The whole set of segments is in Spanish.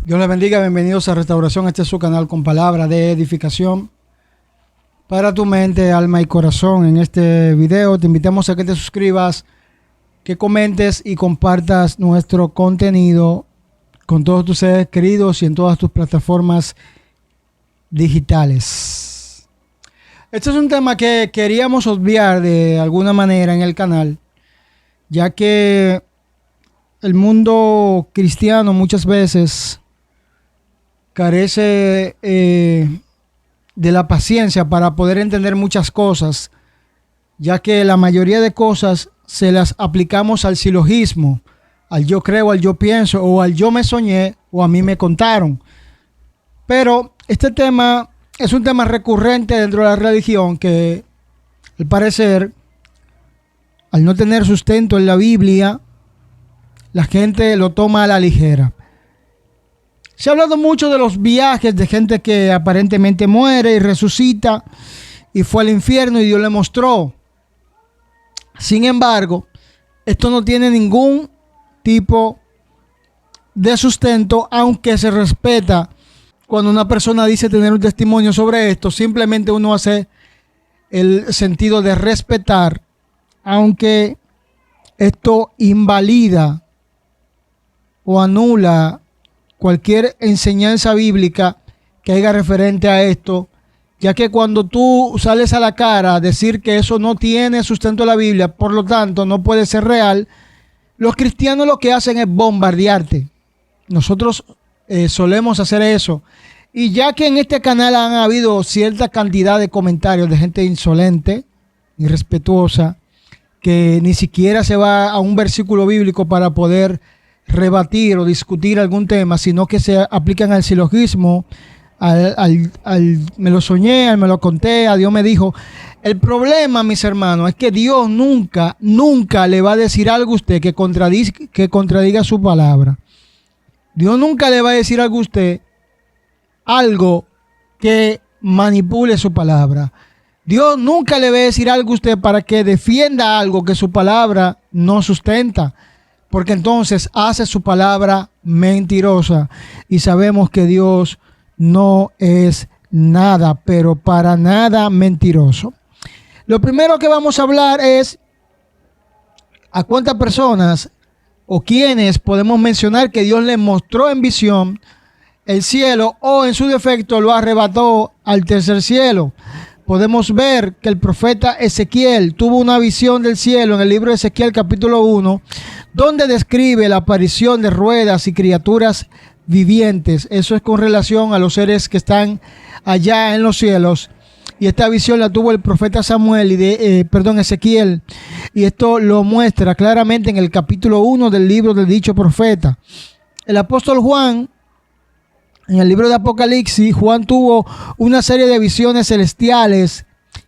Dios les bendiga, bienvenidos a Restauración. Este es su canal con palabra de edificación para tu mente, alma y corazón. En este video te invitamos a que te suscribas, que comentes y compartas nuestro contenido con todos tus seres queridos y en todas tus plataformas digitales. Este es un tema que queríamos obviar de alguna manera en el canal, ya que el mundo cristiano muchas veces carece de la paciencia para poder entender muchas cosas, ya que la mayoría de cosas se las aplicamos al silogismo, al yo creo, al yo pienso, o al yo me soñé, o a mí me contaron. Pero este tema es un tema recurrente dentro de la religión que, al parecer, al no tener sustento en la Biblia, la gente lo toma a la ligera. Se ha hablado mucho de los viajes de gente que aparentemente muere y resucita y fue al infierno y Dios le mostró. Sin embargo, esto no tiene ningún tipo de sustento, aunque se respeta cuando una persona dice tener un testimonio sobre esto. Simplemente uno hace el sentido de respetar, aunque esto invalida o anula cualquier enseñanza bíblica que haya referente a esto, ya que cuando tú sales a la cara a decir que eso no tiene sustento en la Biblia, por lo tanto no puede ser real, los cristianos lo que hacen es bombardearte. Nosotros solemos hacer eso. Y ya que en este canal han habido cierta cantidad de comentarios de gente insolente, irrespetuosa, que ni siquiera se va a un versículo bíblico para poder rebatir o discutir algún tema, sino que se aplican al silogismo, al me lo soñé, al me lo conté, a Dios me dijo. El problema, mis hermanos, es que Dios nunca le va a decir algo a usted que contradiga su palabra. Dios nunca le va a decir algo a usted, algo que manipule su palabra. Dios nunca le va a decir algo a usted para que defienda algo que su palabra no sustenta, porque entonces hace su palabra mentirosa. Y sabemos que Dios no es nada, pero para nada mentiroso. Lo primero que vamos a hablar es a cuántas personas o quiénes podemos mencionar que Dios les mostró en visión el cielo, o en su defecto lo arrebató al tercer cielo. Podemos ver que el profeta Ezequiel tuvo una visión del cielo en el libro de Ezequiel capítulo 1, donde describe la aparición de ruedas y criaturas vivientes. Eso es con relación a los seres que están allá en los cielos. Y esta visión la tuvo el profeta Ezequiel. Y esto lo muestra claramente en el capítulo 1 del libro del dicho profeta. El apóstol Juan, en el libro de Apocalipsis, Juan tuvo una serie de visiones celestiales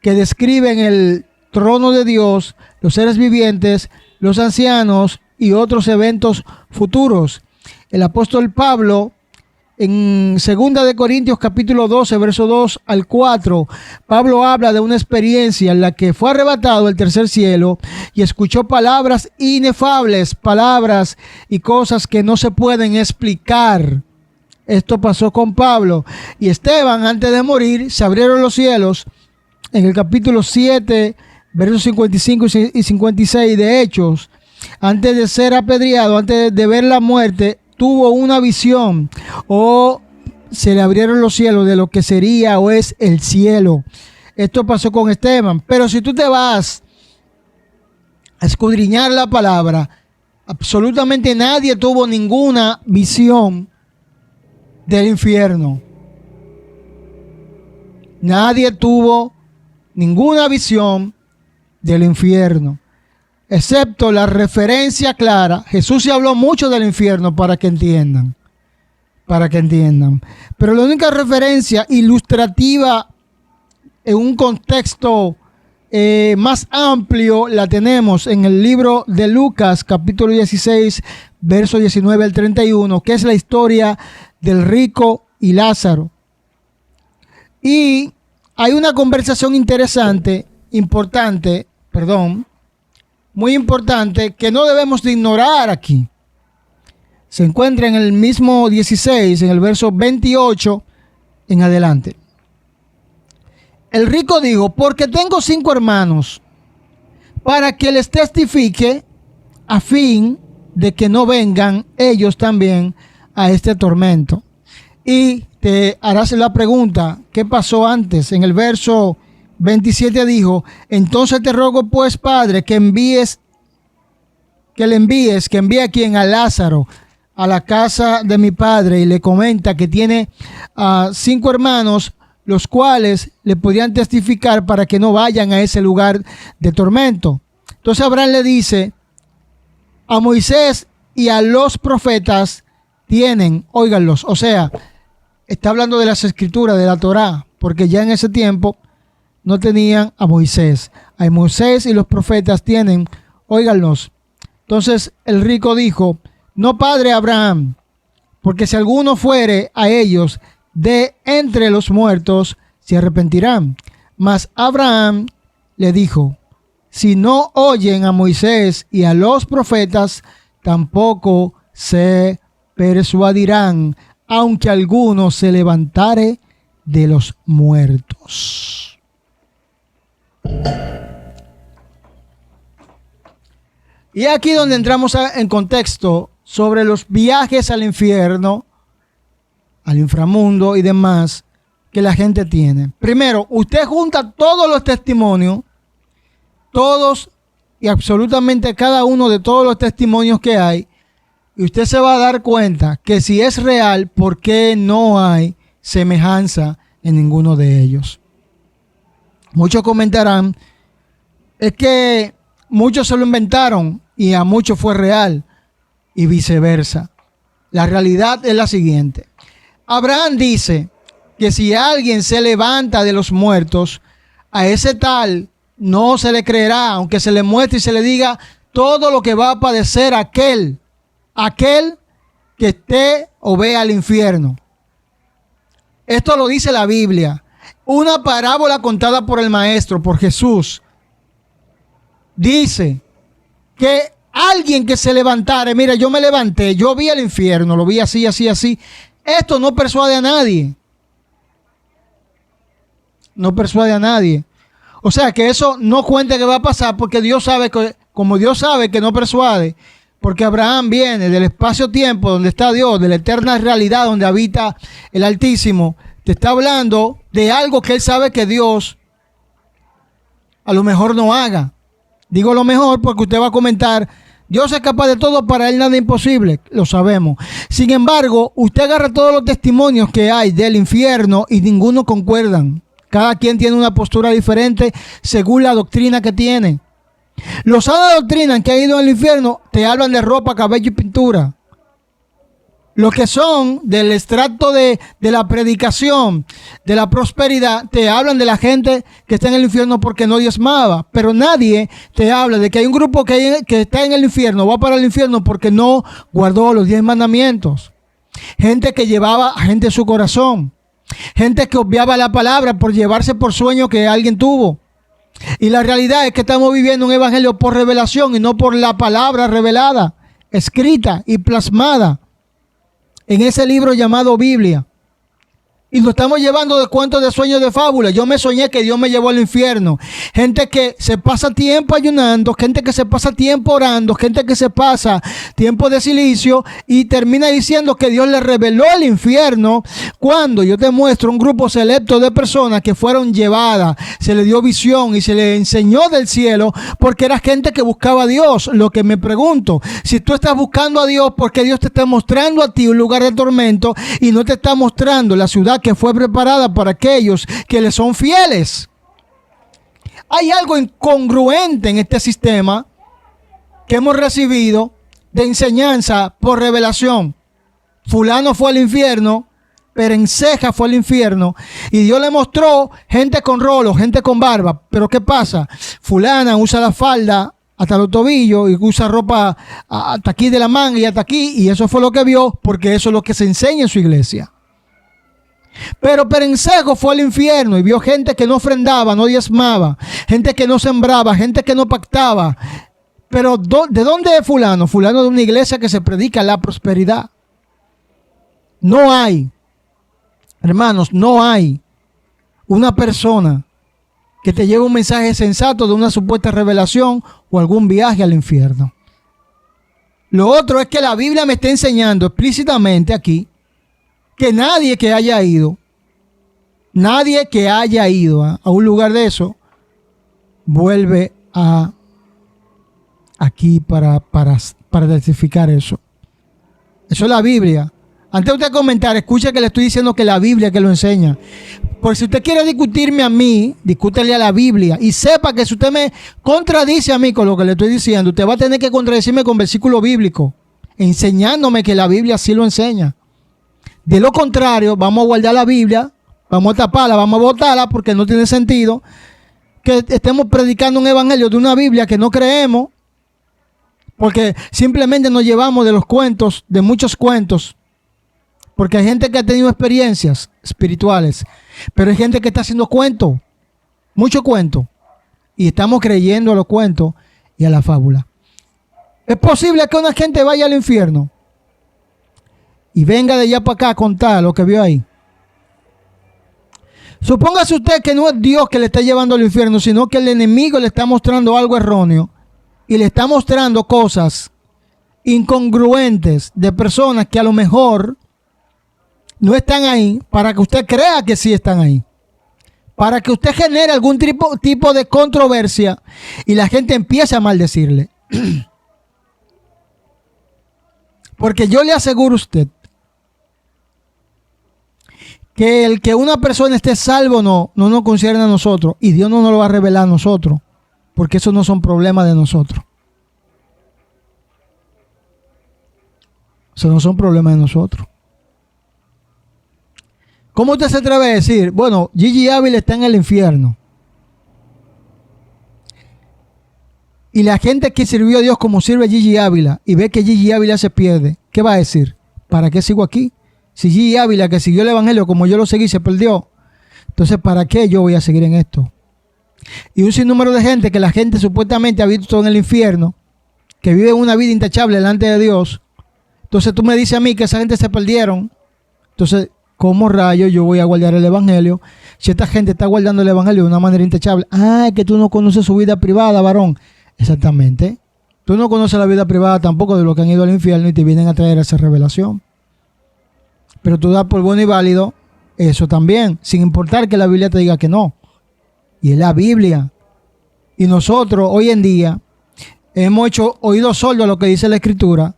que describen el trono de Dios, los seres vivientes, los ancianos y otros eventos futuros. El apóstol Pablo, en 2 de Corintios capítulo 12, verso 2 al 4, Pablo habla de una experiencia en la que fue arrebatado al tercer cielo y escuchó palabras inefables, palabras y cosas que no se pueden explicar. Esto pasó con Pablo. Y Esteban, antes de morir, se abrieron los cielos. En el capítulo 7, versos 55 y 56 de Hechos, antes de ser apedreado, antes de ver la muerte, tuvo una visión, o se le abrieron los cielos de lo que sería o es el cielo. Esto pasó con Esteban. Pero si tú te vas a escudriñar la palabra, absolutamente nadie tuvo ninguna visión del infierno. Nadie tuvo ninguna visión del infierno, excepto la referencia clara. Jesús se habló mucho del infierno para que entiendan. Pero la única referencia ilustrativa en un contexto más amplio la tenemos en el libro de Lucas, capítulo 16, verso 19 al 31, que es la historia del rico y Lázaro. Y hay una conversación muy importante, que no debemos de ignorar aquí. Se encuentra en el mismo 16, en el verso 28 en adelante. El rico dijo: porque tengo 5 hermanos, para que les testifique, a fin de que no vengan ellos también a este tormento. Y te harás la pregunta: ¿qué pasó antes? En el verso 27 dijo: entonces te ruego pues, Padre, que envíe a quien, a Lázaro, a la casa de mi padre. Y le comenta que tiene 5 hermanos, los cuales le podían testificar para que no vayan a ese lugar de tormento. Entonces Abraham le dice: a Moisés y a los profetas tienen, óiganlos. O sea, está hablando de las escrituras, de la Torá, porque ya en ese tiempo no tenían a Moisés. A Moisés y los profetas tienen, óiganlos. Entonces el rico dijo: no, padre Abraham, porque si alguno fuere a ellos de entre los muertos, se arrepentirán. Mas Abraham le dijo: si no oyen a Moisés y a los profetas, tampoco se persuadirán, aunque alguno se levantare de los muertos. Y aquí donde entramos en contexto sobre los viajes al infierno, al inframundo y demás que la gente tiene. Primero, usted junta todos los testimonios, todos y absolutamente cada uno de todos los testimonios que hay, y usted se va a dar cuenta que si es real, ¿por qué no hay semejanza en ninguno de ellos? Muchos comentarán: es que muchos se lo inventaron y a muchos fue real, y viceversa. La realidad es la siguiente: Abraham dice que si alguien se levanta de los muertos, a ese tal no se le creerá, aunque se le muestre y se le diga todo lo que va a padecer aquel que esté o vea al infierno. Esto lo dice la Biblia. Una parábola contada por el Maestro, por Jesús, dice que alguien que se levantare, mira, yo me levanté, yo vi el infierno, lo vi así, así, así. Esto no persuade a nadie. No persuade a nadie. O sea, que eso no cuenta que va a pasar, porque Dios sabe que, como Dios sabe que no persuade, porque Abraham viene del espacio-tiempo donde está Dios, de la eterna realidad donde habita el Altísimo. Te está hablando de algo que él sabe que Dios a lo mejor no haga. Digo lo mejor porque usted va a comentar: Dios es capaz de todo, para él nada es imposible. Lo sabemos. Sin embargo, usted agarra todos los testimonios que hay del infierno y ninguno concuerdan. Cada quien tiene una postura diferente según la doctrina que tiene. Los sanos doctrinas que han ido al infierno te hablan de ropa, cabello y pintura. Los que son del extracto de la predicación, de la prosperidad, te hablan de la gente que está en el infierno porque no diezmaba. Pero nadie te habla de que hay un grupo que está en el infierno, va para el infierno porque no guardó los 10 mandamientos. Gente que llevaba a gente en su corazón. Gente que obviaba la palabra por llevarse por sueño que alguien tuvo. Y la realidad es que estamos viviendo un evangelio por revelación y no por la palabra revelada, escrita y plasmada en ese libro llamado Biblia. Y lo estamos llevando de cuentos, de sueños, de fábulas. Yo me soñé que Dios me llevó al infierno. Gente que se pasa tiempo ayunando, gente que se pasa tiempo orando, gente que se pasa tiempo de silicio y termina diciendo que Dios le reveló el infierno, cuando yo te muestro un grupo selecto de personas que fueron llevadas, se le dio visión y se le enseñó del cielo, porque era gente que buscaba a Dios. Lo que me pregunto: si tú estás buscando a Dios, ¿por qué Dios te está mostrando a ti un lugar de tormento y no te está mostrando la ciudad que fue preparada para aquellos que le son fieles? Hay algo incongruente en este sistema que hemos recibido de enseñanza por revelación. Fulano fue al infierno, Perenceja fue al infierno, y Dios le mostró gente con rolo, gente con barba. Pero ¿qué pasa? Fulana usa la falda hasta los tobillos y usa ropa hasta aquí de la manga y hasta aquí, y eso fue lo que vio, porque eso es lo que se enseña en su iglesia. Pero Perencejo fue al infierno y vio gente que no ofrendaba, no diezmaba, gente que no sembraba, gente que no pactaba, Pero ¿de dónde es fulano? Fulano de una iglesia que se predica la prosperidad. No hay, hermanos, no hay una persona que te lleve un mensaje sensato de una supuesta revelación o algún viaje al infierno. Lo otro es que la Biblia me está enseñando explícitamente aquí que nadie que haya ido a un lugar de eso, vuelve a aquí para testificar eso. Eso es la Biblia. Antes de usted comentar, escuche que le estoy diciendo que la Biblia que lo enseña. Por si usted quiere discutirme a mí, discútele a la Biblia. Y sepa que si usted me contradice a mí con lo que le estoy diciendo, usted va a tener que contradecirme con versículo bíblico, enseñándome que la Biblia sí lo enseña. De lo contrario, vamos a guardar la Biblia, vamos a taparla, vamos a botarla, porque no tiene sentido que estemos predicando un evangelio de una Biblia que no creemos, porque simplemente nos llevamos de los cuentos, de muchos cuentos. Porque hay gente que ha tenido experiencias espirituales, pero hay gente que está haciendo cuentos, mucho cuento, y estamos creyendo a los cuentos y a la fábula. ¿Es posible que una gente vaya al infierno y venga de allá para acá a contar lo que vio ahí? Supóngase usted que no es Dios que le está llevando al infierno, sino que el enemigo le está mostrando algo erróneo y le está mostrando cosas incongruentes de personas que a lo mejor no están ahí, para que usted crea que sí están ahí, para que usted genere algún tipo de controversia y la gente empiece a maldecirle. Porque yo le aseguro a usted que el que una persona esté salvo no nos concierne a nosotros, y Dios no nos lo va a revelar a nosotros, porque esos no son problemas de nosotros. Esos no son problemas de nosotros. ¿Cómo usted se atreve a decir, bueno, Gigi Ávila está en el infierno? Y la gente que sirvió a Dios como sirve Gigi Ávila y ve que Gigi Ávila se pierde, ¿qué va a decir? ¿Para qué sigo aquí? Si Gigi Ávila, que siguió el evangelio como yo lo seguí, se perdió, entonces ¿para qué yo voy a seguir en esto? Y un sinnúmero de gente que la gente supuestamente ha visto en el infierno, que vive una vida intachable delante de Dios. Entonces tú me dices a mí que esa gente se perdieron. Entonces, ¿cómo rayos yo voy a guardar el evangelio si esta gente está guardando el evangelio de una manera intachable? Ah, es que tú no conoces su vida privada, varón. Exactamente. Tú no conoces la vida privada tampoco de los que han ido al infierno y te vienen a traer esa revelación. Pero tú das por bueno y válido eso también, sin importar que la Biblia te diga que no. Y es la Biblia. Y nosotros hoy en día hemos hecho oídos sordos a lo que dice la Escritura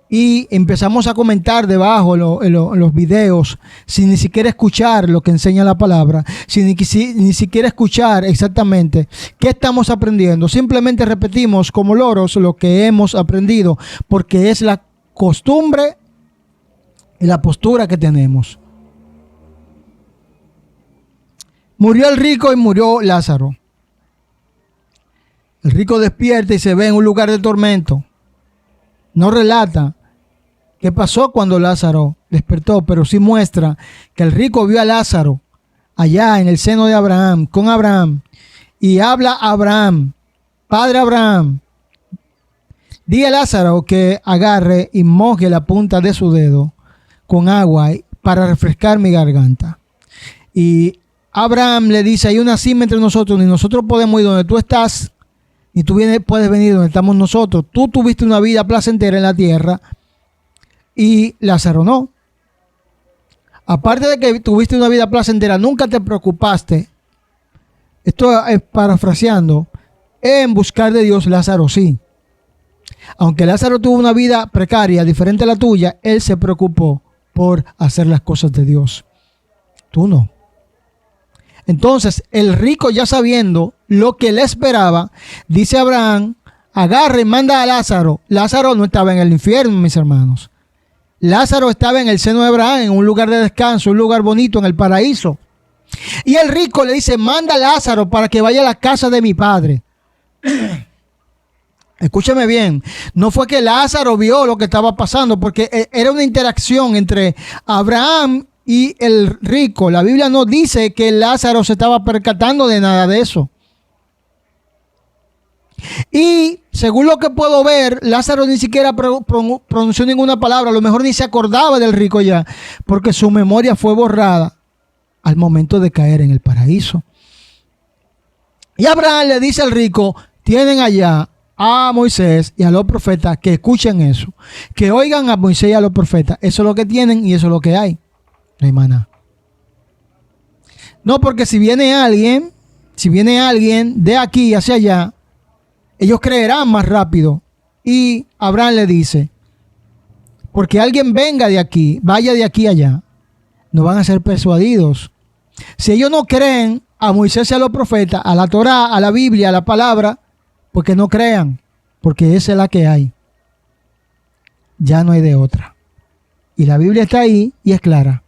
y empezamos a comentar debajo los videos sin ni siquiera escuchar lo que enseña la palabra, sin ni siquiera escuchar exactamente qué estamos aprendiendo. Simplemente repetimos como loros lo que hemos aprendido, porque es la costumbre y la postura que tenemos. Murió el rico y murió Lázaro. El rico despierta y se ve en un lugar de tormento. No relata qué pasó cuando Lázaro despertó, pero sí muestra que el rico vio a Lázaro allá en el seno de Abraham, con Abraham, y habla a Abraham: Padre Abraham, di a Lázaro que agarre y moje la punta de su dedo con agua para refrescar mi garganta. Y Abraham le dice: hay una cima entre nosotros, ni nosotros podemos ir donde tú estás, ni tú puedes venir donde estamos nosotros. Tú tuviste una vida placentera en la tierra y Lázaro no. Aparte de que tuviste una vida placentera, nunca te preocupaste, esto es parafraseando, en buscar de Dios. Lázaro sí. Aunque Lázaro tuvo una vida precaria, diferente a la tuya, él se preocupó por hacer las cosas de Dios. Tú no. Entonces, el rico, ya sabiendo lo que le esperaba, dice a Abraham: agarre y manda a Lázaro. Lázaro no estaba en el infierno, mis hermanos. Lázaro estaba en el seno de Abraham, en un lugar de descanso, un lugar bonito, en el paraíso. Y el rico le dice: manda a Lázaro para que vaya a la casa de mi padre. Escúcheme bien, no fue que Lázaro vio lo que estaba pasando, porque era una interacción entre Abraham y el rico. La Biblia no dice que Lázaro se estaba percatando de nada de eso. Y según lo que puedo ver, Lázaro ni siquiera pronunció ninguna palabra. A lo mejor ni se acordaba del rico ya, porque su memoria fue borrada al momento de caer en el paraíso. Y Abraham le dice al rico: tienen allá a Moisés y a los profetas, que escuchen eso, que oigan a Moisés y a los profetas. Eso es lo que tienen y eso es lo que hay. No hay más nada. No, porque si viene alguien de aquí hacia allá, ellos creerán más rápido. Y Abraham le dice: porque alguien venga de aquí, vaya de aquí allá, no van a ser persuadidos. Si ellos no creen a Moisés y a los profetas, a la Torá, a la Biblia, a la palabra, porque no crean, porque esa es la que hay. Ya no hay de otra. Y la Biblia está ahí y es clara.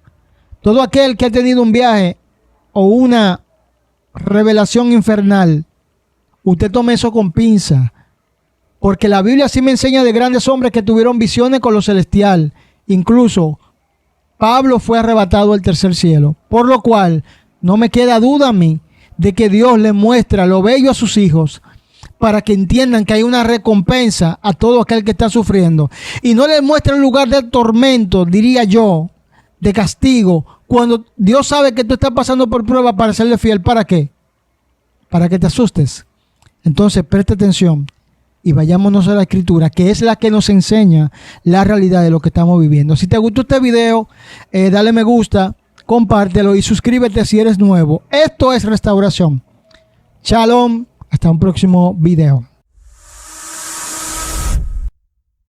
Todo aquel que ha tenido un viaje o una revelación infernal, usted tome eso con pinza, porque la Biblia sí me enseña de grandes hombres que tuvieron visiones con lo celestial. Incluso Pablo fue arrebatado al tercer cielo, por lo cual no me queda duda a mí de que Dios le muestra lo bello a sus hijos para que entiendan que hay una recompensa a todo aquel que está sufriendo, y no le muestra un lugar de tormento, diría yo, de castigo, cuando Dios sabe que tú estás pasando por prueba para serle fiel. ¿Para qué? Para que te asustes. Entonces preste atención y vayámonos a la escritura, que es la que nos enseña la realidad de lo que estamos viviendo. Si te gustó este video, dale me gusta, compártelo y suscríbete si eres nuevo. Esto es Restauración. Shalom, hasta un próximo video.